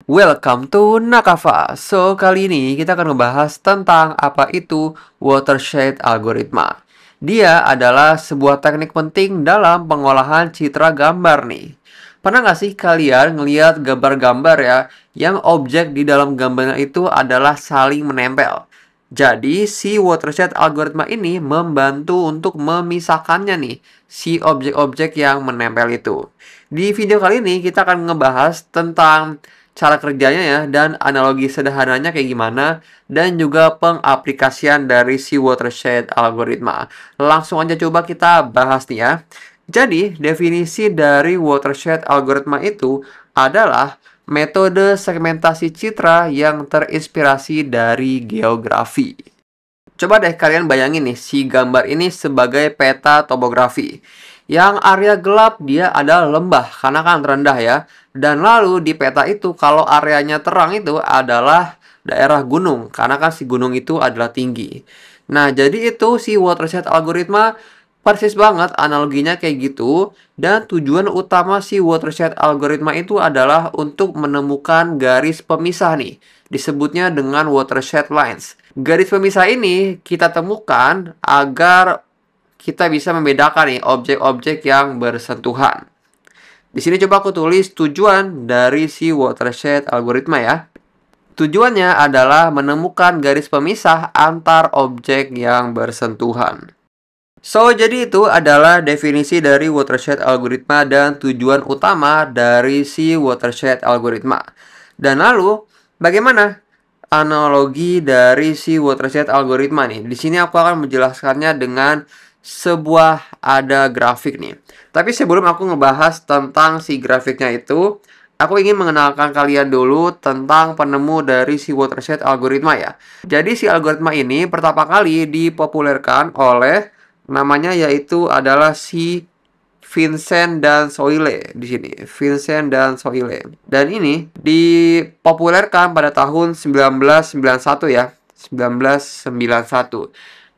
Welcome to Nakava. So, kali ini kita akan membahas tentang apa itu watershed algoritma. Dia adalah sebuah teknik penting dalam pengolahan citra gambar nih. Pernah nggak sih kalian ngelihat gambar-gambar ya, yang objek di dalam gambarnya itu adalah saling menempel? Jadi, si watershed algoritma ini membantu untuk memisahkannya nih, si objek-objek yang menempel itu. Di video kali ini kita akan ngebahas tentang cara kerjanya ya, dan analogi sederhananya kayak gimana, dan juga pengaplikasian dari si watershed algoritma. Langsung aja coba kita bahas nih ya. Jadi, definisi dari watershed algoritma itu adalah metode segmentasi citra yang terinspirasi dari geografi. Coba deh kalian bayangin nih, si gambar ini sebagai peta topografi. Yang area gelap dia adalah lembah, karena kan rendah ya. Dan lalu di peta itu, kalau areanya terang itu adalah daerah gunung, karena kan si gunung itu adalah tinggi. Nah, jadi itu si watershed algoritma persis banget analoginya kayak gitu. Dan tujuan utama si watershed algoritma itu adalah untuk menemukan garis pemisah nih. Disebutnya dengan watershed lines. Garis pemisah ini kita temukan agar kita bisa membedakan nih objek-objek yang bersentuhan. Di sini coba aku tulis tujuan dari si watershed algoritma ya. Tujuannya adalah menemukan garis pemisah antar objek yang bersentuhan. So, jadi itu adalah definisi dari watershed algoritma dan tujuan utama dari si watershed algoritma. Dan lalu, bagaimana analogi dari si watershed algoritma nih? Di sini aku akan menjelaskannya dengan sebuah ada grafik nih. Tapi sebelum aku ngebahas tentang si grafiknya itu, aku ingin mengenalkan kalian dulu tentang penemu dari si watershed algoritma ya. Jadi si algoritma ini pertama kali dipopulerkan oleh namanya yaitu adalah si Vincent dan Soile di sini. Vincent dan Soile. Dan ini dipopulerkan pada tahun 1991 ya. 1991.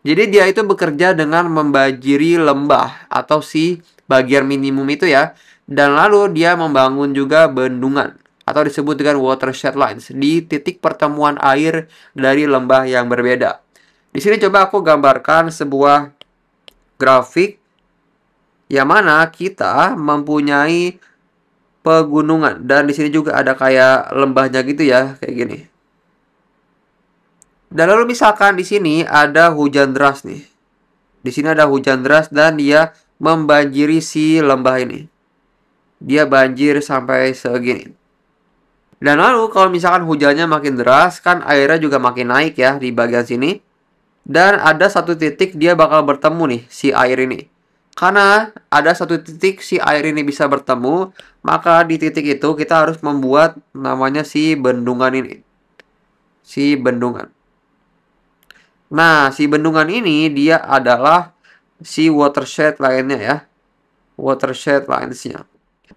Jadi dia itu bekerja dengan membajiri lembah atau si bagian minimum itu ya. Dan lalu dia membangun juga bendungan atau disebut dengan watershed lines di titik pertemuan air dari lembah yang berbeda. Di sini coba aku gambarkan sebuah grafik yang mana kita mempunyai pegunungan dan di sini juga ada kayak lembahnya gitu ya, kayak gini. Dan lalu misalkan di sini ada hujan deras nih. Di sini ada hujan deras dan dia membanjiri si lembah ini. Dia banjir sampai segini. Dan lalu kalau misalkan hujannya makin deras, kan airnya juga makin naik ya di bagian sini. Dan ada satu titik dia bakal bertemu nih si air ini. Karena ada satu titik si air ini bisa bertemu, maka di titik itu kita harus membuat namanya si bendungan ini. Si bendungan. Nah, si bendungan ini dia adalah si watershed lainnya ya. Watershed lines-nya.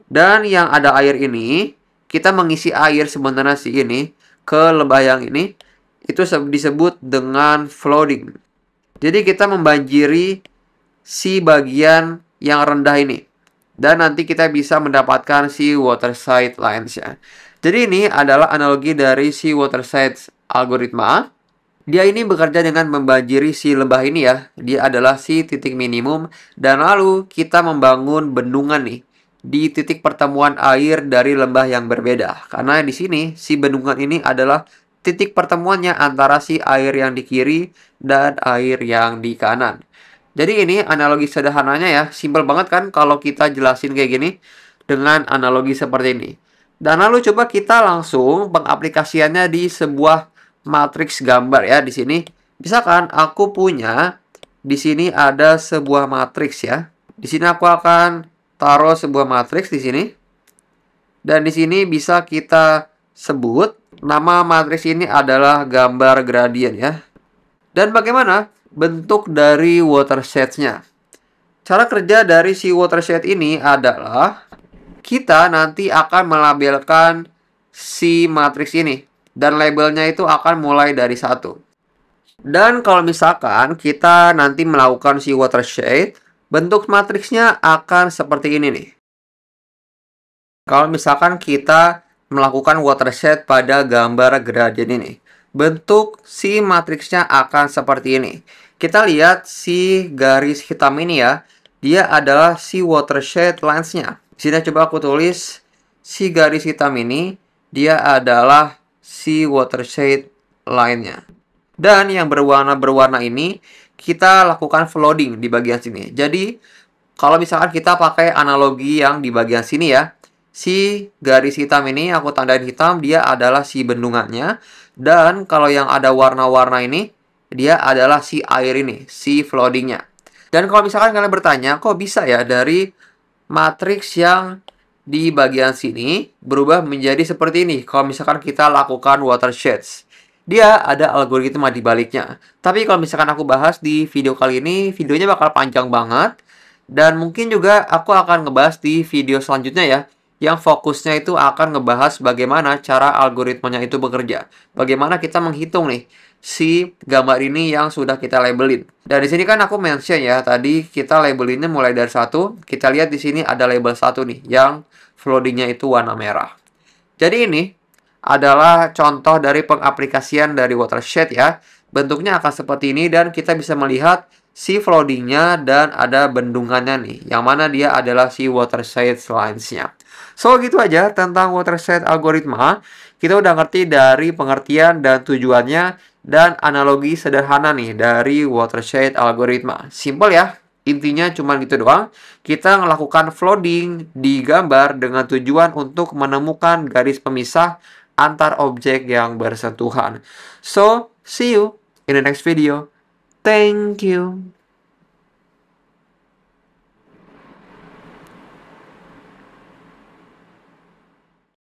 Dan yang ada air ini, kita mengisi air sebenarnya si ini ke lembah yang ini, itu disebut dengan flooding. Jadi kita membanjiri si bagian yang rendah ini. Dan nanti kita bisa mendapatkan si watershed lines ya. Jadi ini adalah analogi dari si watershed algoritma. Dia ini bekerja dengan membanjiri si lembah ini ya. Dia adalah si titik minimum. Dan lalu kita membangun bendungan nih di titik pertemuan air dari lembah yang berbeda. Karena di sini si bendungan ini adalah titik pertemuannya antara si air yang di kiri dan air yang di kanan. Jadi ini analogi sederhananya ya. Simpel banget kan kalau kita jelasin kayak gini dengan analogi seperti ini. Dan lalu coba kita langsung pengaplikasiannya di sebuah matriks gambar ya di sini. Misalkan aku punya di sini ada sebuah matriks ya. Di sini aku akan taruh sebuah matriks di sini. Dan di sini bisa kita sebut nama matriks ini adalah gambar gradien ya. Dan bagaimana bentuk dari watershed-nya? Cara kerja dari si watershed ini adalah kita nanti akan melabelkan si matriks ini. Dan labelnya itu akan mulai dari 1. Dan kalau misalkan kita nanti melakukan si watershed, bentuk matriksnya akan seperti ini nih. Kalau misalkan kita melakukan watershed pada gambar gradient ini. Bentuk si matriksnya akan seperti ini. Kita lihat si garis hitam ini ya. Dia adalah si watershed lines-nya. Di sini coba aku tulis si garis hitam ini, dia adalah si watershed line-nya. Dan yang berwarna-berwarna ini kita lakukan flooding di bagian sini. Jadi kalau misalkan kita pakai analogi yang di bagian sini ya, si garis hitam ini aku tandain hitam, dia adalah si bendungannya. Dan kalau yang ada warna-warna ini, dia adalah si air ini, si floodingnya. Dan kalau misalkan kalian bertanya, kok bisa ya dari matriks yang di bagian sini berubah menjadi seperti ini kalau misalkan kita lakukan watersheds? Dia ada algoritma di baliknya. Tapi kalau misalkan aku bahas di video kali ini, videonya bakal panjang banget. Dan mungkin juga aku akan ngebahas di video selanjutnya ya, yang fokusnya itu akan ngebahas bagaimana cara algoritmanya itu bekerja. Bagaimana kita menghitung nih si gambar ini yang sudah kita labelin. Dan di sini kan aku mention ya, tadi kita labelinnya mulai dari 1. Kita lihat di sini ada label 1 nih, yang floodingnya itu warna merah. Jadi ini adalah contoh dari pengaplikasian dari watershed ya. Bentuknya akan seperti ini dan kita bisa melihat si floodingnya dan ada bendungannya nih, yang mana dia adalah si watershed lines-nya. So gitu aja tentang watershed algoritma. Kita udah ngerti dari pengertian dan tujuannya dan analogi sederhana nih dari watershed algoritma. Simple ya. Intinya cuma gitu doang. Kita melakukan flooding di gambar dengan tujuan untuk menemukan garis pemisah antar objek yang bersentuhan. So, see you in the next video. Thank you.